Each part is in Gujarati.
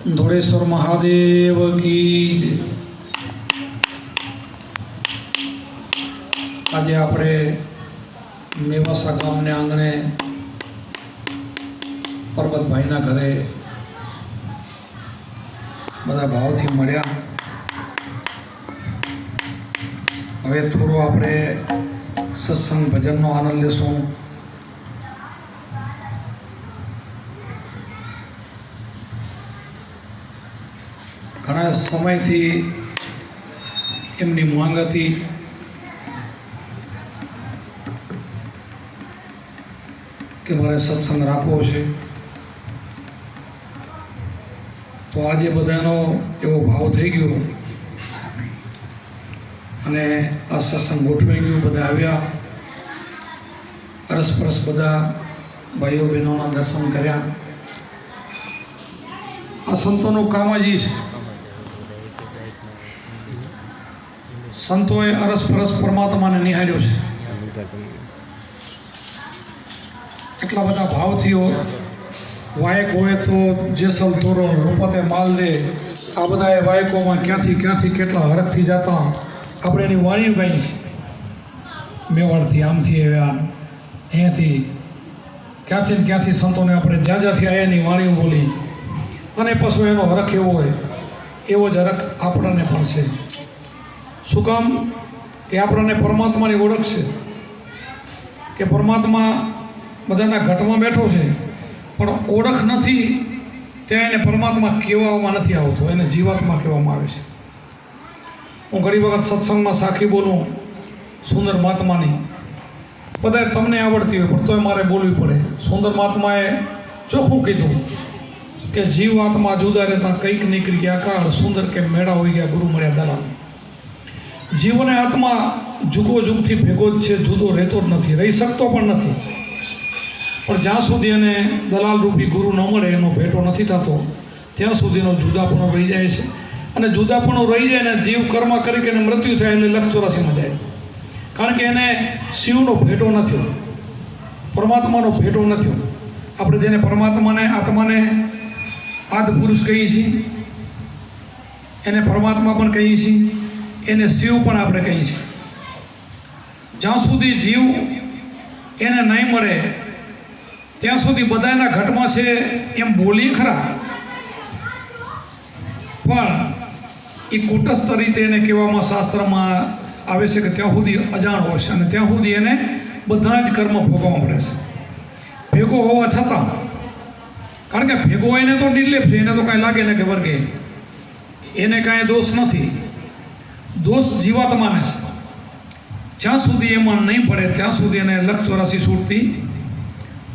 ધોળેશ્વર મહાદેવ કી જય। આજે આપણે મેવાસા ગામને આંગણે પરબતભાઈના ઘરે બધા ભાવથી મળ્યા। હવે થોડો આપણે સત્સંગ ભજનનો આનંદ લેશું। ઘણા સમયથી એમની માંગ હતી કે મારે સત્સંગ રાખવો છે, તો આજે બધાનો એવો ભાવ થઈ ગયો અને આ સત્સંગ ગોઠવાઈ ગયું। બધા આવ્યા, અરસપરસ બધા ભાઈઓ બહેનોના દર્શન કર્યા। આ સંતોનું કામ જ છે, સંતોએ અરસપરસ પરમાત્માને નિહાળ્યો છે। એટલા બધા ભાવથી વાયક હોય તો જેસલ તોરણ રૂપતે માલ દે, આ બધા એ વાયકોમાં ક્યાંથી કેટલા હરખથી જતા આપણે એની વાણી ગાઈ છે। મેવાડથી આમથી આવ્યા, અહીંયાથી ક્યાંથી સંતોને આપણે જ્યાં આવ્યા એની વાણીઓ બોલી અને પછી એનો હરખ એવો હોય, એવો જ હરખ આપણને પણ છે। શું કામ કે આપણને પરમાત્માની ઓળખ છે કે પરમાત્મા બધાના ઘટમાં બેઠો છે, પણ ઓળખ નથી ત્યાં એને પરમાત્મા કહેવામાં નથી આવતો, એને જીવાત્મા કહેવામાં આવે છે। હું ઘણી વખત સત્સંગમાં સાખી બોલું સુંદર મહાત્માની, બધાએ તમને આવડતી હોય પણ તોય મારે બોલવી પડે। સુંદર મહાત્માએ ચોખ્ખું કીધું કે જીવ આત્મા જુદા રહેતા કંઈક નીકળી ગયા કાળ, સુંદર કે મેળા હોઈ ગયા ગુરુ મળ્યા દલાલ। જીવ અને આત્મા જુગોજુગથી ભેગો જ છે, જુદો રહેતો જ નથી, રહી શકતો પણ નથી। પણ જ્યાં સુધી એને દલાલ રૂપી ગુરુ ન મળે, એનો ભેટો નથી થતો, ત્યાં સુધીનો જુદાપણો રહી જાય છે। અને જુદાપણો રહી જાય ને જીવ કર્મ કરી કે મૃત્યુ થાય એટલે 184માં જાય, કારણ કે એને શિવનો ભેટો નથી, પરમાત્માનો ભેટો નથી। આપણે જેને પરમાત્માને આત્માને આદિ પુરુષ કહીએ છીએ, એને પરમાત્મા પણ કહીએ છીએ, એને શિવ પણ આપણે કહીએ છીએ। જ્યાં સુધી જીવ એને નહીં મળે ત્યાં સુધી બધાના ઘટમાં છે એમ બોલીએ ખરા, પણ એ કુટસ્થ રીતે એને કહેવામાં શાસ્ત્રમાં આવે છે કે ત્યાં સુધી અજાણ હોય છે અને ત્યાં સુધી એને બધા જ કર્મ ભોગવવા પડે છે ભેગો હોવા છતાં। કારણ કે ભેગો એને તો નિર્લેપ છે, એને તો કાંઈ લાગે ને કે વર્ગે, એને કાંઈ દોષ નથી, દોષ જીવાત્માને છે। જ્યાં સુધી એમાં નહીં પડે ત્યાં સુધી એને 184 છૂટતી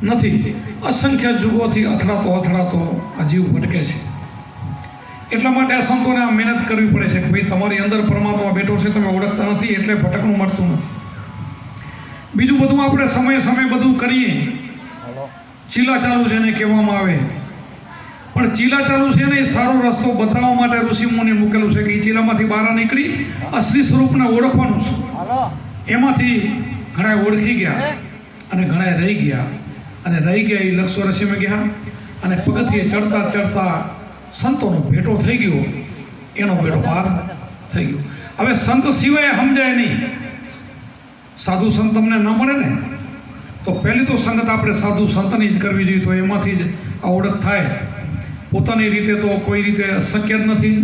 નથી। અસંખ્ય જુગોથી અથડાતો આ જીવ ભટકે છે। એટલા માટે આ સંતોને આ મહેનત કરવી પડે છે કે ભાઈ તમારી અંદર પરમાત્મા બેઠો છે, તમે ઓળખતા નથી એટલે ભટકણું મળતું નથી। બીજું બધું આપણે સમય બધું કરીએ, ચીલા ચાલુ જેને કહેવામાં આવે, પણ ચીલા ચાલુ છે ને એ સારો રસ્તો બતાવવા માટે ઋષિમુનિએ મૂકેલું છે કે એ ચીલામાંથી બહાર નીકળી અસલી સ્વરૂપને ઓળખવાનું છે। એમાંથી ઘણા ઓળખી ગયા અને ઘણા રહી ગયા, અને રહી ગયા એ 184માં ગયા અને પગથિયે ચડતા સંતોનો ભેટો થઈ ગયો, એનો ભેટો પાર થઈ ગયો। હવે સંત સિવાય સમજાય નહીં, સાધુ સંત તમને ન મળે ને તો પહેલી તો સંગત આપણે સાધુ સંતની જ કરવી જોઈએ, તો એમાંથી જ આ ઓળખ થાય। પોતાની રીતે તો કોઈ રીતે શક્ય જ નથી।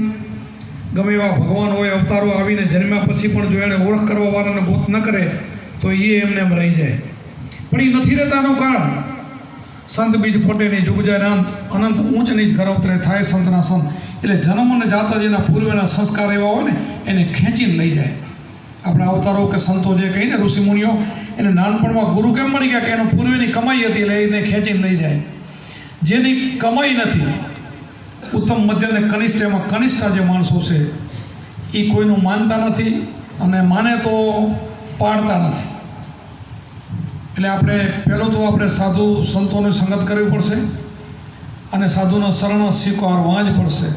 ગમે એવા ભગવાન હોય, અવતારો આવીને જન્મ્યા પછી પણ જો એને ઓળખ કરવાવાળાને ગોત ન કરે તો એ એમને એમ રહી જાય, પણ એ નથી રહેતાનું કારણ સંત બીજ પટેની જુગ જાય અનંત ઊંચ નીચ કરવતરે થાય સંતના સંત। એટલે જન્મ અને જાત જ એના પૂર્વેના સંસ્કાર એવા હોય ને એને ખેંચીને લઈ જાય। આપણા અવતારો કે સંતો જે કહીને ઋષિમુનિઓ, એને નાનપણમાં ગુરુ કેમ મળી ગયા કે એનો પૂર્વેની કમાઈ હતી એટલે એને ખેંચીને લઈ જાય। જેની કમાઈ નથી, ઉત્તમ મધ્ય અને કનિષ્ઠ, એમાં કનિષ્ઠ જે માણસો છે એ કોઈનું માનતા નથી અને માને તો પાડતા નથી। એટલે આપણે પહેલો તો આપણે સાધુ સંતોની સંગત કરવી પડશે અને સાધુનો શરણ સ્વીકારવા જ પડશે।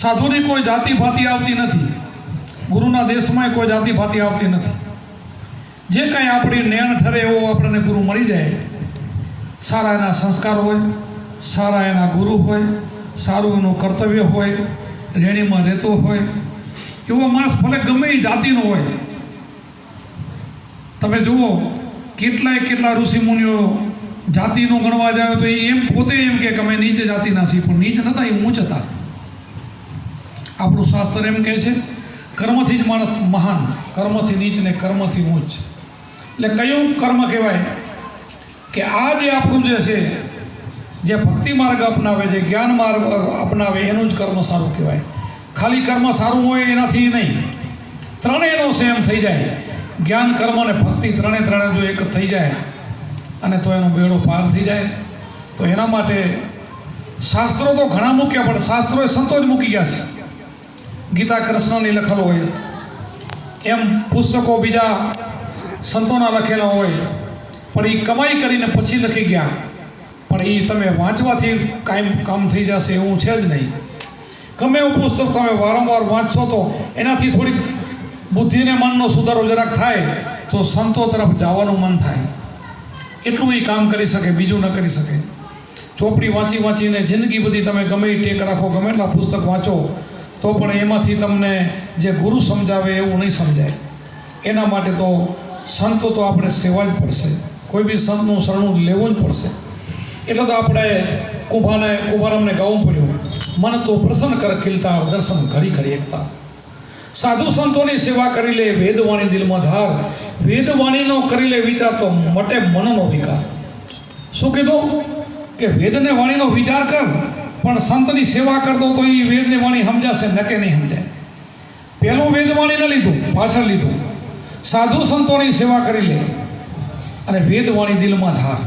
સાધુની કોઈ જાતિ ભાતિ આવતી નથી, ગુરુના દેશમાં કોઈ જાતિ ભાતિ આવતી નથી। જે કાંઈ આપણી નેણ ઠરે એવો આપણને ગુરુ મળી જાય, સારા એના સંસ્કાર હોય, સારા એના ગુરુ હોય, સારું એનું કર્તવ્ય હોય, રેણીમાં રહેતો હોય, એવો માણસ ભલે ગમે એ જાતિનો હોય. તમે જુઓ કેટલા ઋષિમુનિઓ જાતિનું ગણવા જાય તો એમ પોતે એમ કે અમે નીચે જાતિના છીએ, પણ નીચ નહોતા, એ ઊંચ હતા. આપણું શાસ્ત્ર એમ કહે છે કર્મથી જ માણસ મહાન, કર્મથી નીચ ને કર્મથી ઊંચ. એટલે કયું કર્મ કહેવાય કે આ જે આપણું જે છે, જે ભક્તિ માર્ગ અપનાવે, જે જ્ઞાન માર્ગ અપનાવે, એનું જ કર્મ સારું કહેવાય. ખાલી કર્મ સારું હોય એનાથી નહીં, ત્રણેયનો સેમ થઈ જાય. જ્ઞાન, કર્મ અને ભક્તિ ત્રણે જો એક થઈ જાય અને તો એનો બેડો પાર થઈ જાય. તો એના માટે શાસ્ત્રો તો ઘણા મૂક્યા, પણ શાસ્ત્રોએ સંતો જ મૂકી ગયા છે. ગીતા કૃષ્ણની લખેલો હોય, એમ પુસ્તકો બીજા સંતોના લખેલા હોય, પણ એ કમાઈ કરીને પછી લખી ગયા. પણ એ તમે વાંચવાથી કામ થઈ જશે એવું છે જ નહીં. ગમે એવું પુસ્તક તમે વારંવાર વાંચશો તો એનાથી થોડીક બુદ્ધિને મનનો સુધારો જરાક થાય તો સંતો તરફ જવાનું મન થાય. એટલું એ કામ કરી શકે, બીજું ન કરી શકે. ચોપડી વાંચીને જિંદગી બધી તમે ગમે એ ટેક રાખો, ગમે એટલા પુસ્તક વાંચો, તો પણ એમાંથી તમને જે ગુરુ સમજાવે એવું નહીં સમજાય. એના માટે તો સંતો તો આપણે સેવા જ પડશે, કોઈ બી સંતનું શરણું લેવું જ પડશે. એટલે તો આપણે કુંભારામને ગાવું પડ્યું, મન તો પ્રસન્ન કર ખીલતા દર્શન ઘડી એકતા. સાધુ સંતોની સેવા કરી લે વેદવાણી દિલમાં ધાર, વેદવાણીનો કરી લે વિચાર તો મટે મનનો વિકાર. શું કીધું કે વેદને વાણીનો વિચાર કર, પણ સંતની સેવા કરતો તો એ વેદની વાણી સમજાશે, નકે નહીં સમજાય. પહેલું વેદવાણી ન લીધું, પાછળ લીધું. સાધુ સંતોની સેવા કરી લે અને વેદવાણી દિલમાં ધાર,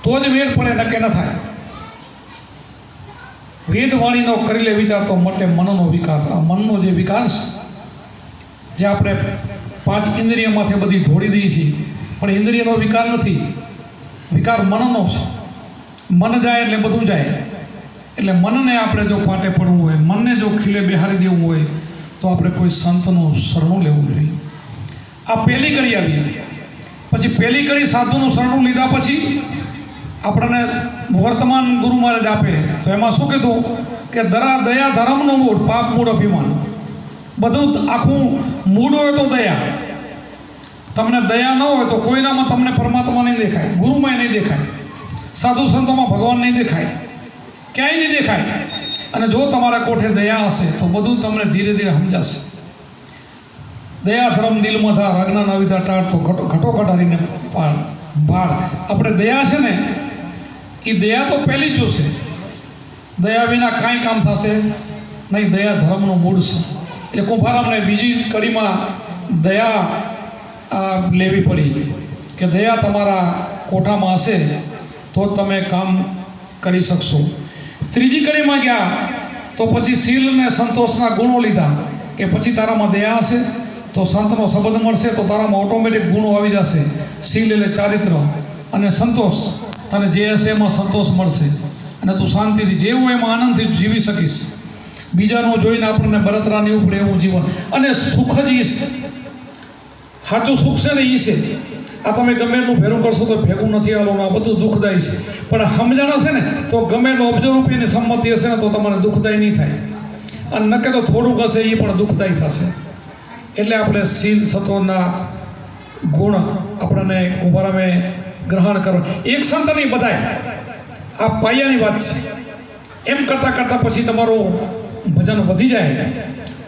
તો જ વેદ પડે, નકે ન થાય. વેદવાણીનો કરી લે વિચાર તો મટે મનનો વિકાર. આ મનનો જે વિકાર જે આપણે 5 ઇન્દ્રિયમાંથી બધી ઢોળી દઈએ છીએ, પણ ઇન્દ્રિયનો વિકાર નથી, વિકાર મનનો છે. મન જાય એટલે બધું જાય. એટલે મનને આપણે જો પાટે પડવું હોય, મનને જો ખીલે બેહારી દેવું હોય, તો આપણે કોઈ સંતનું શરણું લેવું જોઈએ. આ પહેલી કડી આવી. પછી પહેલી કડી સાધુનું શરણું લીધા પછી આપણને વર્તમાન ગુરુ મહારાજ આપે, તો એમાં શું કીધું કે દયા ધર્મનું મૂળ, પાપ મૂળ અભિમાન. બધું આખું મૂળ હોય તો દયા. તમને દયા ન હોય તો કોઈનામાં તમને પરમાત્મા નહીં દેખાય, ગુરુમાં નહીં દેખાય, સાધુ સંતોમાં ભગવાન નહીં દેખાય, ક્યાંય નહીં દેખાય. અને જો તમારા કોઠે દયા હશે તો બધું તમને ધીરે સમજાશે. દયા ધર્મ દિલમાં ધાર, અજ્ઞાન અવિદ્યા ટાળ તો ઘટો ઘટાડીને ભાળ. આપણે દયા છે ને, એ દયા તો પહેલી જોશે. દયા વિના કાંઈ કામ થશે નહીં. દયા ધર્મનું મૂળ છે. એટલે કુંભારામને બીજી કડીમાં દયા લેવી પડી કે દયા તમારા કોઠામાં હશે તો તમે કામ કરી શકશો. ત્રીજી કડીમાં ગયા તો પછી શીલ અને સંતોષના ગુણો લીધા કે પછી તારામાં દયા હશે તો સંતનો સંબંધ મળશે, તો તારામાં ઓટોમેટિક ગુણો આવી જશે. શીલ એટલે ચારિત્ર, અને સંતોષ તને જે હશે એમાં સંતોષ મળશે, અને તું શાંતિથી જેવું એમાં આનંદથી જીવી શકીશ. બીજાનું જોઈને આપણને બળતરા નહીં ઉપડે એવું જીવન. અને સુખ જ એ છે, સાચું સુખ છે ને એ છે. આ તમે ગમે એટલું ભેરું કરશો તો ભેગું નથી આવવાનું, આ બધું દુઃખદાયી છે. પણ સમજણ હશે ને તો ગમે એટલું અબજો રૂપિયાની સંમતિ હશે ને તો તમારે દુઃખદાયી નહીં થાય, અને નકે તો થોડુંક હશે એ પણ દુઃખદાયી થશે. એટલે આપણે શીલ સત્વના ગુણ આપણને કુંભારામે ગ્રહણ કરો. એક સંત નહીં, બધાય. આ પાયાની વાત છે. એમ કરતાં પછી તમારું ભજન વધી જાય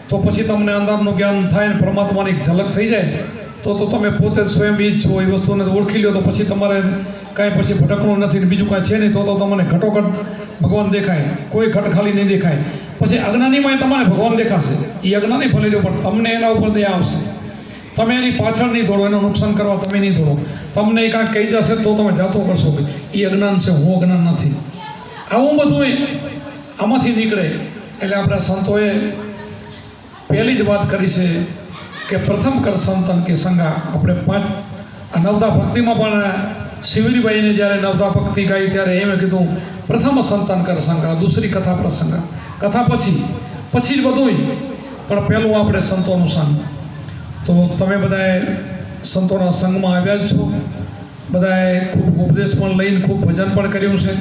તો પછી તમને અંદરનું જ્ઞાન થાય ને પરમાત્માની ઝલક થઈ જાય તો તમે પોતે સ્વયં ઈ જ છો. એ વસ્તુને ઓળખી લો તો પછી તમારે કાંઈ પછી ભટકણું નથી ને બીજું કાંઈ છે નહીં. તો તમને ઘટોઘટ ભગવાન દેખાય, કોઈ ઘટ ખાલી નહીં દેખાય. પછી અજ્ઞાનીમાં તમને ભગવાન દેખાશે. એ અજ્ઞાની ભલે લો, પણ તમને એના ઉપર દયા આવશે. તમે એની પાછળ નહીં દોડો, એનું નુકસાન કરવા તમે નહીં દોડો. તમને એ કાંઈક કહી જશે તો તમે જાતો કરશો કે એ અજ્ઞાન છે, હું અજ્ઞાન નથી. આવું બધું આમાંથી નીકળે. એટલે આપણા સંતોએ પહેલી જ વાત કરી છે કે પ્રથમ કર સંતન કે સંગા. આપણે 5 નવદા ભક્તિમાં પણ શિવરીબાઈને જ્યારે નવદા ભક્તિ ગાઈ ત્યારે એમ કીધું પ્રથમ સંતન કર સંગા, દૂસરી કથા પ્રસંગા. કથા પછી જ બધું, પણ પહેલું આપણે સંતોનું સંગ. તો તમે બધાએ સંતોના સંગમાં આવ્યા જ છો. બધાએ ખૂબ ઉપદેશ પણ લઈને ખૂબ ભજન પણ કર્યું છે.